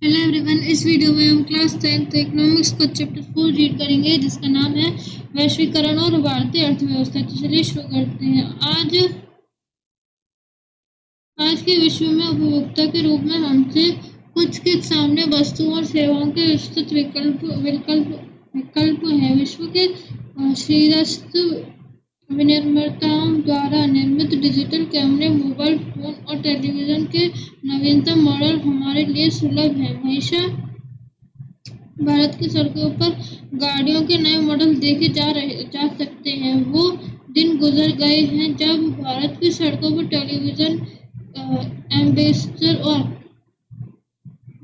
Hello everyone, इस video में हम क्लास 10th इकोनॉमिक्स का चैप्टर 4 रीड करेंगे जिसका नाम है वैश्वीकरण और भारतीय अर्थव्यवस्था। तो चलिए शुरू करते हैं। आज के विश्व में उपभोक्ता के रूप में हमसे कुछ के सामने वस्तुओं और सेवाओं के विस्तृत विकल्प हैं। विश्व के शीर्षस्थ विनिर्माताओं द्वारा निर्मित डिजिटल कैमरे, मोबाइल फोन और टेलीविजन के नवीनतम मॉडल हमारे लिए सुलभ हैं। हमेशा भारत की सड़कों पर गाड़ियों के नए मॉडल देखे जा सकते हैं। वो दिन गुजर गए हैं जब भारत की सड़कों पर टेलीविजन, एम्बेसडर और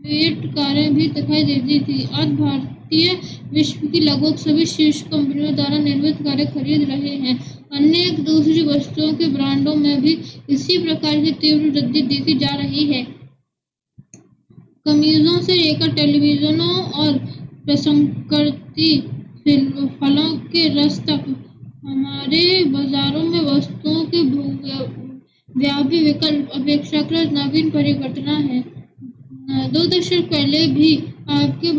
फिएट कारें भी दिखाई देती थी। आज भारतीय विश्व की लगभग सभी शीर्ष कंपनियों द्वारा निर्मित कारें खरीद रहे हैं। अनेक दूसरी वस्तुओं के ब्रांडों में भी इसी प्रकार की तीव्र वृद्धि देखी जा रही है। कमीजों से लेकर टेलीविजनों और प्रसंस्कृति फलों के रस तक हमारे बाजारों में वस्तुओं के व्यापी विकल्प अपेक्षाकृत नवीन परिवर्तन है। 2 दशक पहले भी आपको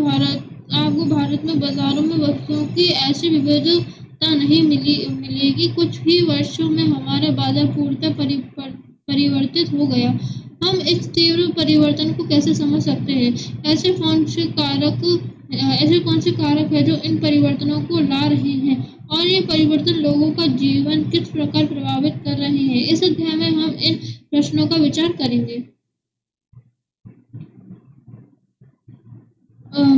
भारत में बाजारों में वस्तुओं की ऐसी विविधता नहीं मिलेगी। कुछ ही वर्षों में हमारा बाजार पूर्णतः परिवर्तित हो गया। हम इस तीव्र परिवर्तन को कैसे समझ सकते हैं? ऐसे कौन से कारक हैं जो इन परिवर्तनों को ला रहे हैं और ये परिवर्तन लोगों का जीवन किस प्रकार प्रभावित कर रहे हैं? इस अध्याय में हम इन प्रश्नों का विचार करेंगे।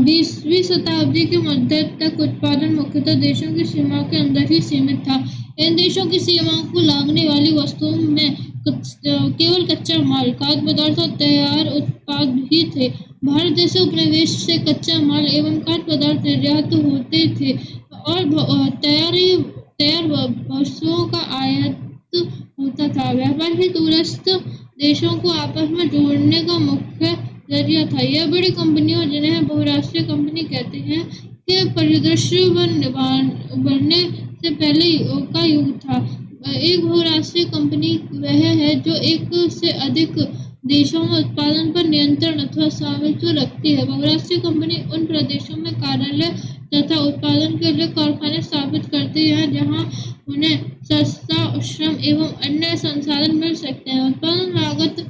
20वीं शताब्दी के मध्य तक उत्पादन मुख्यतः देशों की सीमाओं के अंदर ही सीमित था। इन देशों की सीमाओं को लागने वाली वस्तुओं में केवल कच्चा माल, खाद्य पदार्थ और तैयार उत्पाद ही थे। भारत जैसे उपनिवेश से कच्चा माल एवं खाद्य पदार्थ निर्यात होते थे और तैयार वस्तुओं का आयात होता था। व्यापार ही दूरस्थ देशों को आपस में जोड़ने का मुख्य जरिया था। यह बड़ी कंपनियों, जिन्हें बहुराष्ट्रीय कंपनी कहते हैं, के परिदृश्य उभरने से पहले का युग था। एक बहुराष्ट्रीय कंपनी वह है जो एक से अधिक देशों में उत्पादन पर नियंत्रण अथवा स्वामित्व रखती है। बहुराष्ट्रीय कंपनी उन प्रदेशों में कार्यालय तथा उत्पादन के लिए कारखाने स्थापित करती है जहां उन्हें सस्ता श्रम एवं अन्य संसाधन मिल सकते हैं। उत्पादन लागत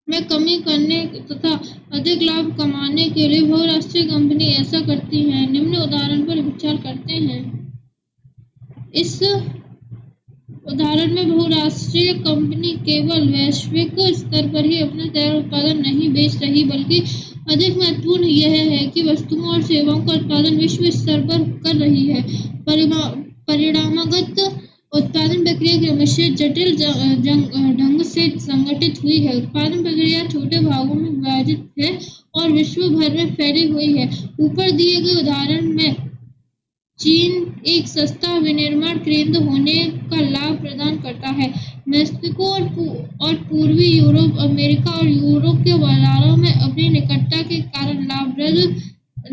में कमी करने तथा अधिक लाभ कमाने के लिए बहुराष्ट्रीय कंपनी ऐसा करती है। निम्न उदाहरण पर विचार करते हैं। इस उदाहरण में बहुराष्ट्रीय कंपनी केवल वैश्विक स्तर पर ही अपना तैयार उत्पादन नहीं बेच रही, बल्कि अधिक महत्वपूर्ण यह है कि वस्तुओं और सेवाओं का उत्पादन विश्व स्तर पर कर रही है। परिणामगत उत्पादन प्रक्रिया क्रमशः जटिल ढंग से संगठित हुई है। उत्पादन प्रक्रिया छोटे भागों में विभाजित है और विश्व भर में फैली हुई है। यूपर दिए गए उदाहरण में चीन एक सस्ता विनिर्माण केंद्र होने का लाभ प्रदान करता है। मेक्सिको और पूर्वी यूरोप, अमेरिका और यूरोप के बाजारों में अपनी निकटता के कारण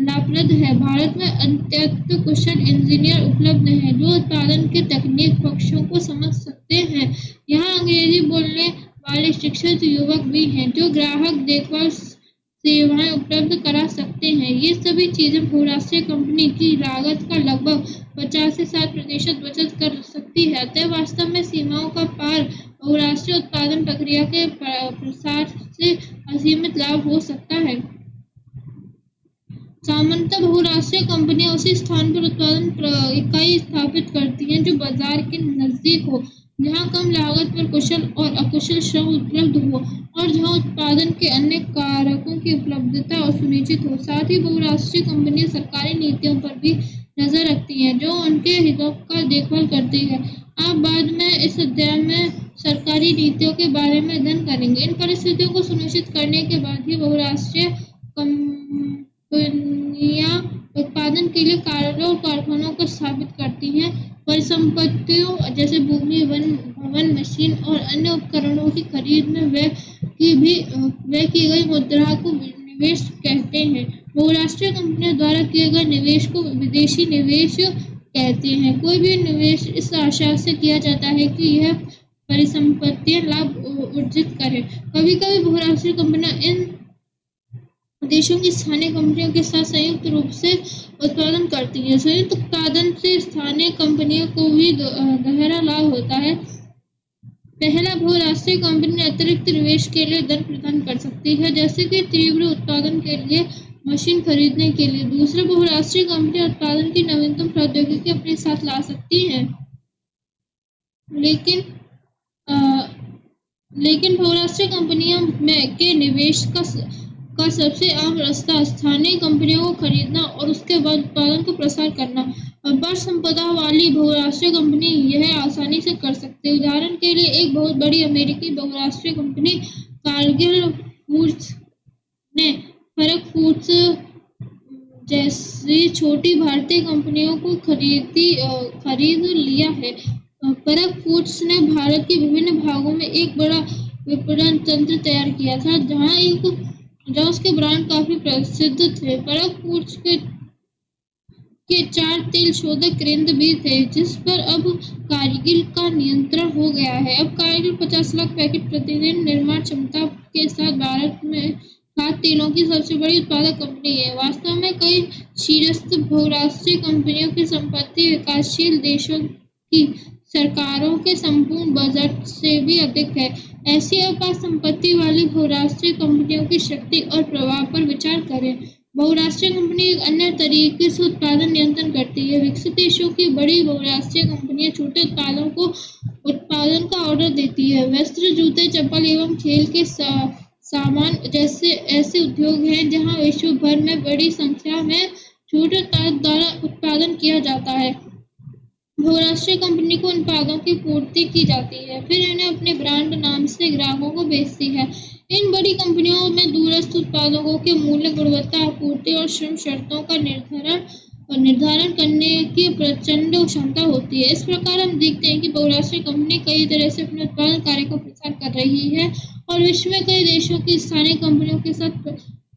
लाभप्रद है। भारत में अत्यंत कुशल इंजीनियर उपलब्ध हैं जो उत्पादन के तकनीक पक्षों को समझ सकते हैं। यहाँ अंग्रेजी बोलने वाले शिक्षित युवक भी हैं जो ग्राहक देखभाल सेवाएं उपलब्ध करा सकते हैं। ये सभी चीजें बहुराष्ट्रीय कंपनी की लागत का लगभग 50 से 60% बचत कर सकती है। अतः वास्तव में सीमाओं का पार बहुराष्ट्रीय उत्पादन प्रक्रिया के प्रसार से असीमित लाभ हो सकता है। सामान्यतः बहुराष्ट्रीय कंपनियां उसी स्थान पर उत्पादन इकाई स्थापित करती हैं जो बाजार के नजदीक हो, जहां कम लागत पर कुशल और अकुशल श्रम उपलब्ध हो और जहां उत्पादन के अन्य कारकों की उपलब्धता सुनिश्चित हो। साथ ही बहुराष्ट्रीय कंपनियां सरकारी नीतियों पर भी नजर रखती हैं जो उनके हितों का देखभाल करती है। आप बाद में इस अध्याय में सरकारी नीतियों के बारे में अध्ययन करेंगे। इन परिस्थितियों को सुनिश्चित करने के बाद ही बहुराष्ट्रीय कंपनियां उत्पादन के लिए कार्यालयों और कारखानों को स्थापित करती हैं। परिसंपत्तियों जैसे भूमि, भवन, मशीन और अन्य उपकरणों की खरीद में व्यय की गई मुद्रा को निवेश कहते हैं। बहुराष्ट्रीय कंपनियों द्वारा किए गए निवेश को विदेशी निवेश कहते हैं। कोई भी निवेश इस आशा से किया जाता है कि यह परिसंपत्तियां लाभ अर्जित करें। कभी-कभी बहुराष्ट्रीय कंपनियां इन देशों की स्थानीय कंपनियों के साथ संयुक्त रूप से उत्पादन करती है। संयुक्त उत्पादन से स्थानीय कंपनियों को भी गहरा लाभ होता है। पहला, बहुराष्ट्रीय कंपनी अतिरिक्त निवेश के लिए धन प्रदान कर सकती है, जैसे कि तीव्र उत्पादन के लिए मशीन खरीदने के लिए। दूसरा, बहुराष्ट्रीय कंपनी उत्पादन की नवीनतम प्रौद्योगिकी अपने साथ ला सकती है, लेकिन अ, लेकिन बहुराष्ट्रीय कंपनियों में के निवेश का सबसे आम रास्ता स्थानीय कंपनियों को खरीदना और उसके बाद उत्पादन का प्रसार करना। अपार संपदा वाली बहुराष्ट्रीय कंपनी यह आसानी से कर सकते हैं। उदाहरण के लिए, एक बहुत बड़ी अमेरिकी बहुराष्ट्रीय कंपनी कारगिल फूड्स ने फरक फूड्स जैसी छोटी भारतीय कंपनियों को खरीद लिया है। परख फूड्स ने भारत के विभिन्न भागों में एक बड़ा विपणन तंत्र तैयार किया था, जहां उसके ब्रांड काफी प्रसिद्ध थे। परख फूड्स के 4 तेल शोधक केंद्र भी थे, जिस पर अब कारगिल का नियंत्रण हो गया है। अब कारगिल 50 लाख पैकेट प्रतिदिन निर्माण क्षमता के साथ भारत में खाद्य तेलों की सबसे बड़ी उत्पादक कंपनी है। वास्तव में कई शीर्षस्थ बहुराष्ट्रीय कंपनियों की संपत्ति विकासशील देशों की सरकारों के संपूर्ण बजट से भी अधिक है। ऐसी अपार संपत्ति वाली बहुराष्ट्रीय कंपनियों की शक्ति और प्रभाव पर विचार करें। बहुराष्ट्रीय कंपनी एक अन्य तरीके से उत्पादन नियंत्रण करती है। विकसित देशों की बड़ी बहुराष्ट्रीय कंपनियां छोटे उत्पादों को उत्पादन का ऑर्डर देती है। वस्त्र, जूते, चप्पल एवं खेल के सामान जैसे ऐसे उद्योग हैं जहां विश्व भर में बड़ी संख्या में छोटे उत्पाद द्वारा उत्पादन किया जाता है। बहुराष्ट्रीय कंपनी को इन उत्पादों की पूर्ति की जाती है, फिर इन्हें अपने ब्रांड नाम से ग्राहकों को बेचती है। इन बड़ी कंपनियों में दूरस्थ उत्पादों के मूल्य, गुणवत्ता, आपूर्ति और श्रम शर्तों का निर्धारण करने की प्रचंड क्षमता होती है। इस प्रकार हम देखते हैं कि बहुराष्ट्रीय कंपनी कई तरह से अपने उत्पादन कार्य का प्रसार कर रही है और विश्व में कई देशों की स्थानीय कंपनियों के साथ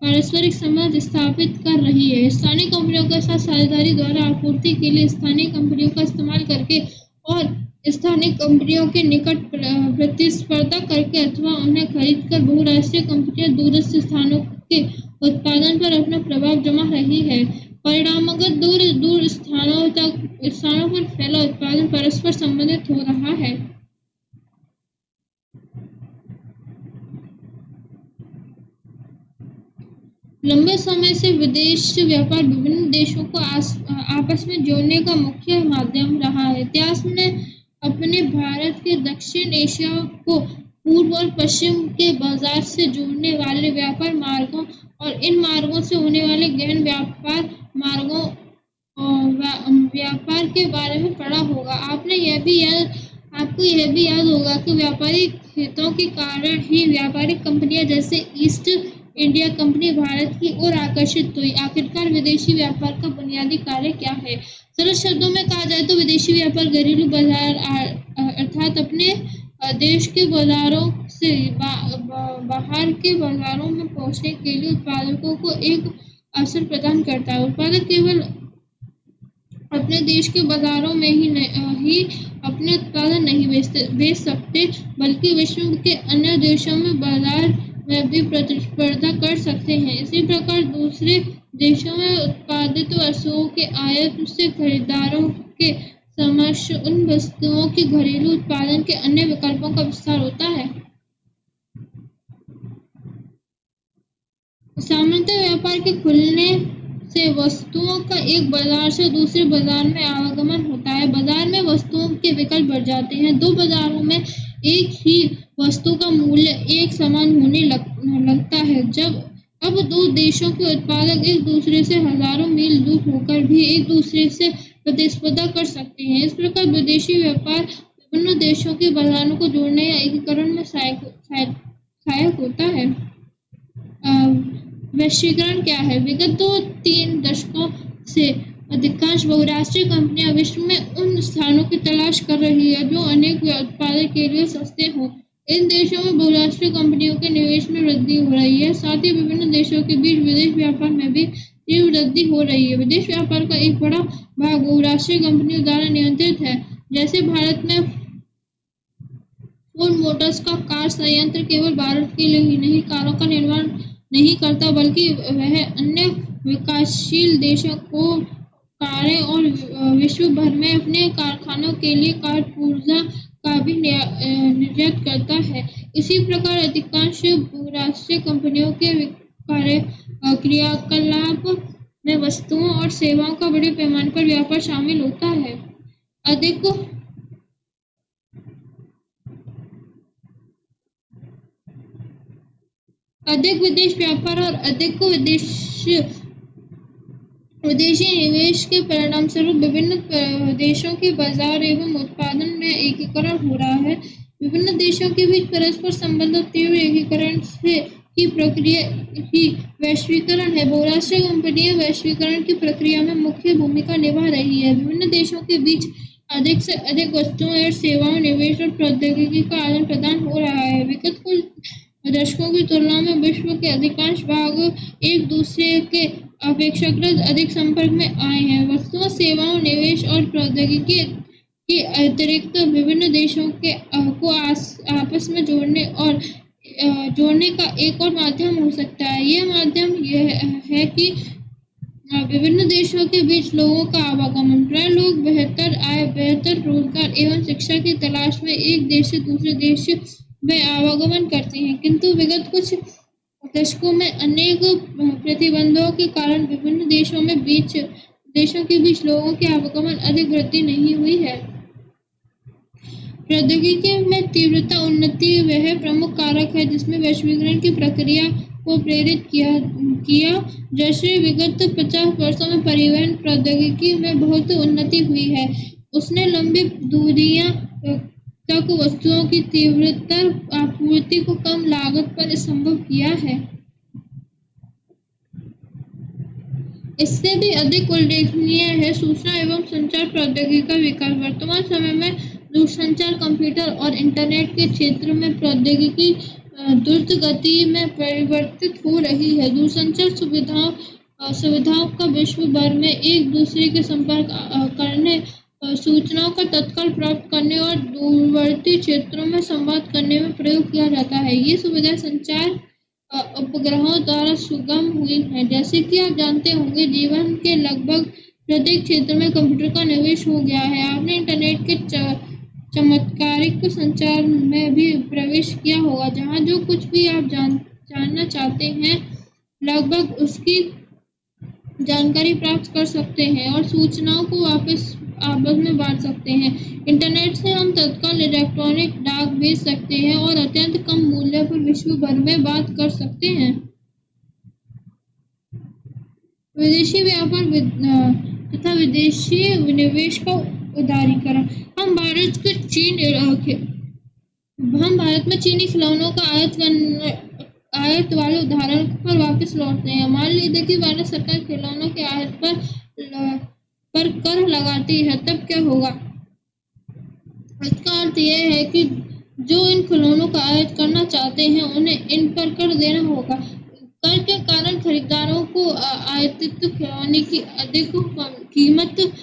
पारस्परिक संबंध स्थापित कर रही है। स्थानीय कंपनियों के साथ साझेदारी द्वारा आपूर्ति के लिए स्थानीय कंपनियों का इस्तेमाल करके और स्थानीय कंपनियों के निकट प्रतिस्पर्धा करके अथवा उन्हें खरीदकर बहुराष्ट्रीय कंपनियां दूरस्थ स्थानों के उत्पादन पर अपना प्रभाव जमा रही है। परिणामतः दूर स्थानों पर फैला उत्पादन परस्पर संबंधित हो रहा है। लंबे समय से विदेश व्यापार विभिन्न देशों को आपस में जोड़ने का मुख्य माध्यम रहा है। इतिहास ने अपने भारत के दक्षिण एशिया को पूर्व और पश्चिम के बाजार से जोड़ने वाले व्यापार मार्गों और इन मार्गों से होने वाले गहन व्यापार के बारे में पढ़ा होगा। आपको यह भी याद होगा कि व्यापारिक हितों के कारण ही व्यापारिक कंपनियां जैसे ईस्ट इंडिया कंपनी भारत की ओर आकर्षित हुई। आखिरकार विदेशी व्यापार का बुनियादी कार्य क्या है? सरल शब्दों में कहा जाए तो विदेशी व्यापार घरेलू बाजार अर्थात अपने देश के बाजारों से बाहर के बाजारों में पहुंचने के लिए उत्पादकों को एक अवसर प्रदान करता है। उत्पादक केवल अपने देश के बाजारों में ही अपने उत्पादन नहीं बेच सकते, बल्कि विश्व के अन्य देशों में बाजार में भी प्रतिस्पर्धा कर सकते हैं। इसी प्रकार दूसरे देशों में उत्पादित वस्तुओं के आयात से खरीदारों के समक्ष उन वस्तुओं के घरेलू उत्पादन के अन्य विकल्पों का विस्तार होता है। सामान्यतः व्यापार के खुलने से वस्तुओं का एक बाजार से दूसरे बाजार में आवागमन होता है। बाजार में वस्तुओं के विकल्प बढ़ जाते हैं। दो बाजारों में एक ही वस्तु का मूल्य एक समान होने लगता है। अब दो देशों के उत्पादक एक दूसरे से हजारों मील दूर होकर भी एक दूसरे से प्रतिस्पर्धा कर सकते हैं। इस प्रकार विदेशी व्यापार विभिन्न देशों के बाजारों को जोड़ने या एकीकरण में सहायक होता है। वैश्वीकरण क्या है? विगत 2-3 दशकों से अधिकांश बहुराष्ट्रीय कंपनियां विश्व में उन स्थानों की तलाश कर रही है जो अनेक उत्पादों के लिए सस्ते हों। इन देशों में बहुराष्ट्रीय कंपनियों के निवेश में वृद्धि हो रही है। साथ ही विभिन्न देशों के बीच विदेश व्यापार में भी तीव्र वृद्धि हो रही है। विदेश व्यापार का एक बड़ा भाग बहुराष्ट्रीय कंपनियों द्वारा नियंत्रित है। जैसे भारत में फोर्ड मोटर्स का कार संयंत्र केवल भारत के लिए ही नहीं, कारों का निर्माण नहीं करता, बल्कि वह अन्य विकासशील देशों को कारें और विश्व भर में अपने कारखानों के लिए कारपूर्जा का भी निर्यात करता है। इसी प्रकार अधिकांश बहुराष्ट्रीय कंपनियों के क्रियाकलाप में वस्तुओं और सेवाओं का बड़े पैमाने पर व्यापार शामिल होता है। अधिक अधिक विदेश व्यापार और अधिक विदेशी निवेश के परिणामस्वरूप विभिन्न देशों के बाजार एवं उत्पादन में एकीकरण हो रहा है। विभिन्न देशों के बीच परस्पर संबंध और तीव्र एकीकरण से की प्रक्रिया ही वैश्वीकरण है। बहुराष्ट्रीय कंपनियां वैश्वीकरण की प्रक्रिया में मुख्य भूमिका निभा रही है। विभिन्न देशों के बीच अधिक से अधिक वस्तुओं और सेवाओं, निवेश और प्रौद्योगिकी का आदान प्रदान हो रहा है। विगत कुछ दशकों की तुलना में विश्व के अधिकांश भाग एक दूसरे के अपेक्षाकृत अधिक संपर्क में आए हैं। वस्तुओं, सेवाओं, निवेश और प्रौद्योगिकी के अतिरिक्त विभिन्न देशों के को आपस में जोड़ने का एक और माध्यम हो सकता है। यह माध्यम यह है कि विभिन्न देशों के बीच लोगों का आवागमन। प्राय लोग बेहतर आय, बेहतर रोजगार एवं शिक्षा की तलाश में एक देश से दूसरे देश में आवागमन करते हैं, किंतु विगत कुछ दशकों में अनेक प्रतिबंधों के कारण विभिन्न देशों के बीच लोगों के आवागमन अधिक वृद्धि नहीं हुई है। प्रौद्योगिकी में तीव्रता उन्नति वह प्रमुख कारक है जिसमें वैश्वीकरण की प्रक्रिया को प्रेरित किया। जैसे विगत 50 वर्षों में परिवहन प्रौद्योगिकी में बहुत उन्नति हुई है, उसने लंबी दूरियां तक वस्तुओं की तीव्रतर आपूर्ति को कम लागत पर संभव किया है। इससे भी अधिक उल्लेखनीय है सूचना एवं संचार प्रौद्योगिकी का विकास। वर्तमान समय में दूरसंचार, कंप्यूटर और इंटरनेट के क्षेत्र में प्रौद्योगिकी द्रुत गति में परिवर्तित हो रही है। दूरसंचार सुविधाओं का विश्व भर में एक दूसरे के संपर्क करने, सूचनाओं का तत्काल प्राप्त करने और दूरवर्ती क्षेत्रों में संवाद करने में प्रयोग किया जाता है। ये सुविधा संचार उपग्रहों द्वारा सुगम हुई है। जैसे कि आप जानते होंगे, जीवन के लगभग प्रत्येक क्षेत्र में कंप्यूटर का निवेश हो गया है। आपने इंटरनेट के चमत्कारिक संचार में भी प्रवेश किया होगा, जहाँ जो कुछ भी आप जानना चाहते हैं लगभग उसकी जानकारी प्राप्त कर सकते हैं और सूचनाओं को आपस में बांट सकते हैं। इंटरनेट से हम तत्काल इलेक्ट्रॉनिक डाक भेज सकते हैं और अत्यंत कम मूल्य पर विश्व भर में बात कर सकते हैं। विदेशी व्यापार तथा विदेशी निवेश का उदारीकरण। हम भारत में चीनी खिलौनों का आयात वाले उदाहरण पर वापस लौटते हैं। मान लीजिए कि भारत सरकार खिलौनों के आयात पर कर लगाती है, तब क्या होगा? इसका अर्थ यह है कि जो इन खिलौनों का आयात करना चाहते हैं उन्हें इन पर कर देना होगा। कर के कारण खरीदारों को आयातित खिलौने की अधिक कीमत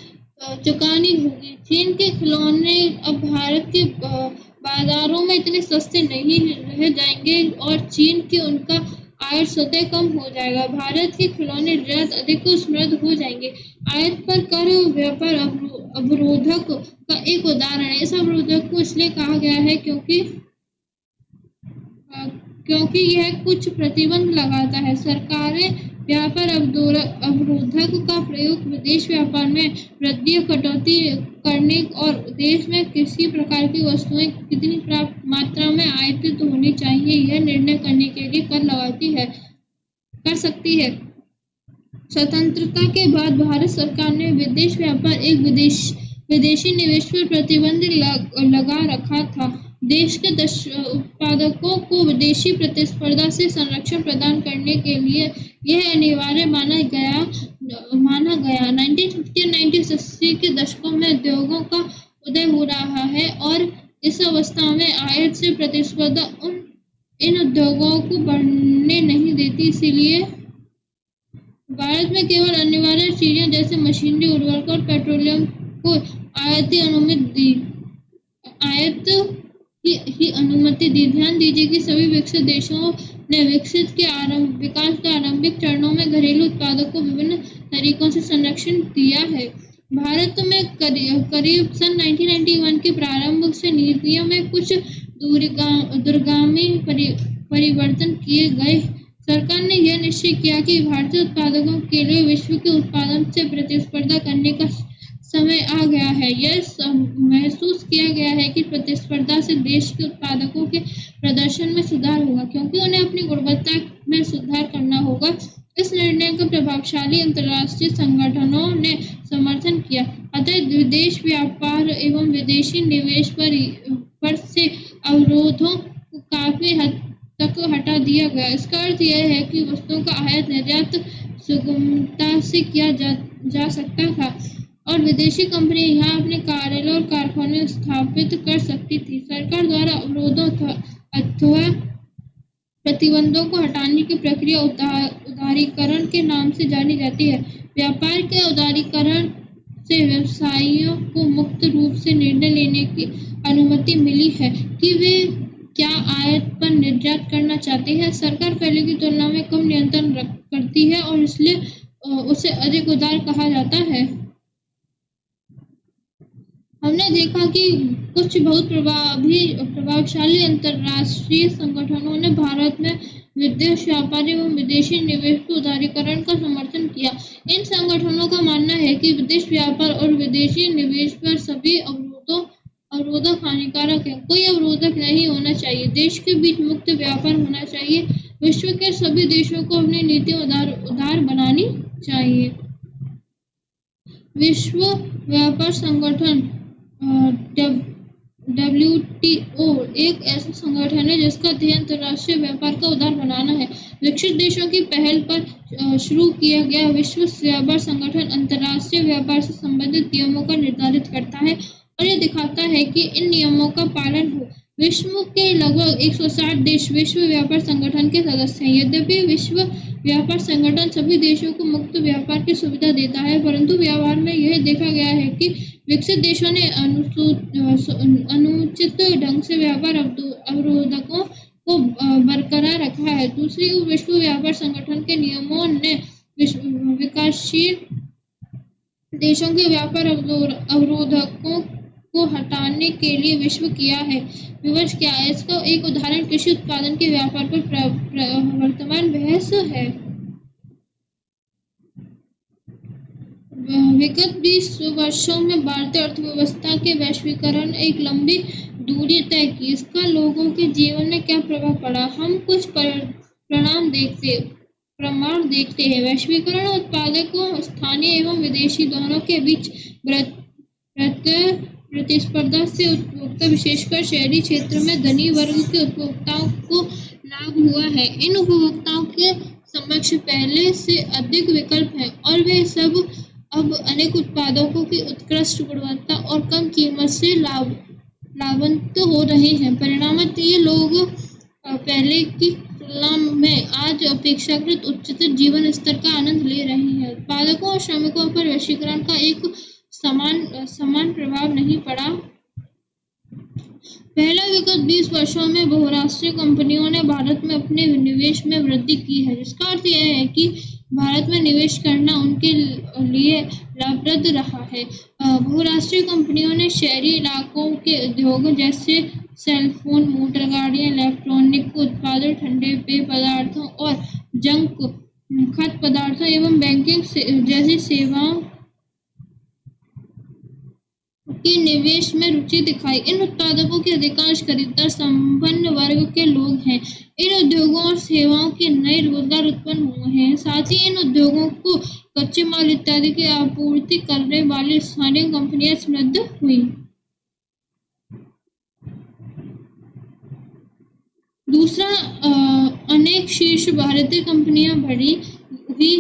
चुकानी होगी। चीन के खिलौने अब भारत के बाजारों में इतने सस्ते नहीं रह जाएंगे और चीन के उनका आयात स्वतः कम हो जाएगा। भारत के खिलौने निर्यात अधिक समृद्ध हो जाएंगे। आयात पर कर व्यापार अवरोधक का एक उदाहरण है। इस अवरोधक को इसलिए कहा गया है क्योंकि यह कुछ प्रतिबंध लगाता है। सरकारें व्यापार अवरोधक का प्रयोग विदेश व्यापार में वृद्धि या कटौती करने और देश में किसी प्रकार की वस्तुएं कितनी पर्याप्त मात्रा में आयातित होनी चाहिए यह निर्णय करने के लिए कर सकती है। स्वतंत्रता के बाद भारत सरकार ने विदेश व्यापार एक विदेशी निवेश पर प्रतिबंध लगा रखा था। देश के उत्पादकों को विदेशी प्रतिस्पर्धा से संरक्षण प्रदान करने के लिए यह अनिवार्य माना गया। 1950 और 1960 के दशकों में उद्योगों का उदय हो रहा है और इस अवस्था में आयात से प्रतिस्पर्धा इन उद्योगों को बढ़ने नहीं देती। इसीलिए भारत में केवल अनिवार्य चीजें जैसे मशीनरी, उर्वरक और पेट्रोलियम को आयात की अनुमति दी। ध्यान दीजिए कि सभी विकसित देशों ने विकास के आरंभिक चरणों में घरेलू उत्पादों को विभिन्न तरीकों से संरक्षण दिया है। भारत में करीब सन 1991 के प्रारंभ से नीतियों में कुछ दूरगामी परिवर्तन किए गए। सरकार ने यह निश्चय किया कि भारतीय उत्पादकों के लिए विश्व के उत्पादन से प्रतिस्पर्धा करने का समय आ गया है। यह महसूस किया गया है कि प्रतिस्पर्धा से देश के उत्पादकों के प्रदर्शन में सुधार होगा, क्योंकि उन्हें अपनी गुणवत्ता में सुधार करना होगा। इस निर्णय को प्रभावशाली अंतर्राष्ट्रीय संगठनों ने समर्थन किया। अतः विदेश व्यापार एवं विदेशी निवेश पर से अवरोधों को काफी हद तक हटा दिया गया। इसका अर्थ यह है कि वस्तुओं का आयात निर्यात सुगमता से किया जा सकता था और विदेशी कंपनियां यहाँ अपने कार्यालय और कारखाने स्थापित कर सकती थी। सरकार द्वारा अवरोधों अथवा प्रतिबंधों को हटाने की प्रक्रिया उदारीकरण के नाम से जानी जाती है। व्यापार के उदारीकरण से व्यवसायियों को मुक्त रूप से निर्णय लेने की अनुमति मिली है कि वे क्या आयात पर निर्यात करना चाहते हैं। सरकार पहले की तुलना में कम नियंत्रण करती है और इसलिए उसे अधिक उदार कहा जाता है। हमने देखा कि कुछ बहुत प्रभावशाली अंतर्राष्ट्रीय संगठनों ने भारत में विदेश व्यापार एवं विदेशी निवेश के उदारीकरण का समर्थन किया। इन संगठनों का मानना है कि विदेश व्यापार और विदेशी निवेश पर सभी अवरोधक हानिकारक है। कोई अवरोधक नहीं होना चाहिए। देश के बीच मुक्त व्यापार होना चाहिए। विश्व के सभी देशों को अपनी नीति उदार बनानी चाहिए। विश्व व्यापार संगठन WTO एक ऐसा संगठन है जिसका ध्येय अंतर्राष्ट्रीय व्यापार का उदार बनाना है। विकसित देशों की पहल पर शुरू किया गया विश्व व्यापार संगठन अंतर्राष्ट्रीय व्यापार से संबंधित नियमों का निर्धारित करता है और यह दिखाता है कि इन नियमों का पालन हो। विश्व के लगभग 160 देश विश्व व्यापार संगठन के सदस्य हैं। यद्यपि विश्व व्यापार संगठन सभी देशों को मुक्त व्यापार की सुविधा देता है, परंतु व्यवहार में यह देखा गया है कि विकसित देशों ने अनुचित ढंग से व्यापार अवरोधकों को बरकरार रखा है। दूसरी ओर विश्व व्यापार संगठन के नियमों ने विकासशील देशों के व्यापार अवरोधकों को हटाने के लिए विवश किया है। इसका एक उदाहरण कृषि उत्पादन के व्यापार पर वर्तमान बहस है। विगत 20 वर्षों में भारतीय अर्थव्यवस्था के वैश्वीकरण एक लंबी दूरी तय की। इसका लोगों के जीवन में क्या प्रभाव पड़ा? हम कुछ प्रमाण देखते हैं। वैश्वीकरण उत्पादकों स्थानीय एवं विदेशी दोनों के बीच प्रतिस्पर्धा से उपभोक्ता विशेषकर शहरी क्षेत्र में धनी वर्ग के उपभोक्ताओं को लाभ हुआ है। इन उपभोक्ताओं के समक्ष पहले से अधिक विकल्प हैं और वे सब अब अनेक उत्पादों की उत्कृष्ट गुणवत्ता और कम कीमत से लाभान्वित हो रहे हैं। परिणामतः ये लोग पहले की तुलना में आज अपेक्षाकृत उच्चतर जीवन स्तर का आनंद ले रहे हैं। उत्पादकों और श्रमिकों पर वैश्वीकरण का एक समान प्रभाव नहीं पड़ा। पहला विगत 20 वर्षों में बहुराष्ट्रीय कंपनियों ने भारत में अपने निवेश में वृद्धि की है, जिसका अर्थ यह है कि भारत में निवेश करना उनके लिए लाभप्रद रहा है। बहुराष्ट्रीय कंपनियों ने शहरी इलाकों के उद्योगों जैसे सेलफोन, मोटर गाड़ियां, इलेक्ट्रॉनिक उत्पादों, ठंडे पेय पदार्थों और जंक खाद्य पदार्थों एवं बैंकिंग जैसी सेवाओं के निवेश में रुचि दिखाई। इन उत्पादों के अधिकांश खरीदार संपन्न वर्ग के लोग हैं। इन उद्योगों और सेवाओं के नए रोजगार उत्पन्न हुए हैं। साथ ही इन उद्योगों को कच्चे माल इत्यादि की आपूर्ति करने वाली स्थानीय कंपनियां समृद्ध हुई। दूसरा, अनेक शीर्ष भारतीय कंपनियां बढ़ी हुई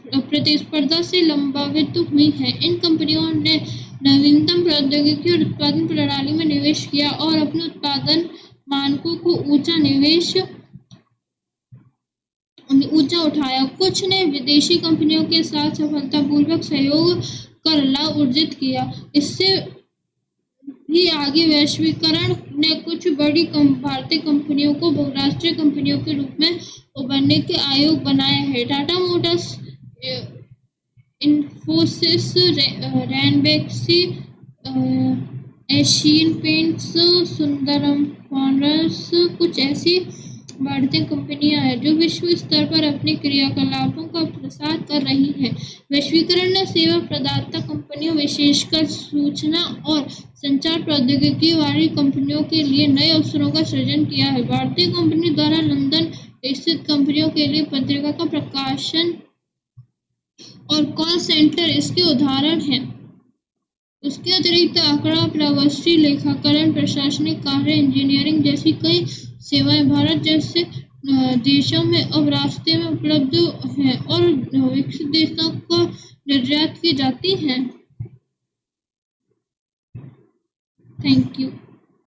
प्रतिस्पर्धा से लाभान्वित हुई हैं। इन कंपनियों ने नवीनतम प्रौद्योगिकी और उत्पादन प्रणाली में निवेश किया और अपने उत्पादन मानकों को ऊंचा उठाया। कुछ ने विदेशी कंपनियों के साथ सफलतापूर्वक सहयोग कर लाभ अर्जित किया। इससे भी आगे। वैश्वीकरण ने कुछ बड़ी भारतीय कंपनियों को बहुराष्ट्रीय कंपनियों के रूप में उभरने के आयोग बनाए हैं। Tata Motors, Infosys, Ranbaxy, Asian paints, Sundaram founders कुछ ऐसी भारतीय कंपनियां हैं जो विश्व स्तर पर अपने क्रियाकलापों का प्रसार कर रही हैं। वैश्वीकरण ने सेवा प्रदाता कंपनियों, विशेषकर सूचना और संचार प्रौद्योगिकी वाली कंपनियों के लिए नए अवसरों का सृजन किया है। भारतीय कंपनी द्वारा लंदन स्थित कंपनियों के लिए पत्रिका का प्रकाशन और कॉल सेंटर इसके उदाहरण हैं। उसके अतिरिक्त आंकड़ा प्रवृत्ति, लेखाकरण, प्रशासनिक कार्य, इंजीनियरिंग जैसी कई सेवाएं भारत जैसे देशों में अब रास्ते में उपलब्ध हैं और विकसित देशों को निर्यात की जाती हैं। Thank you.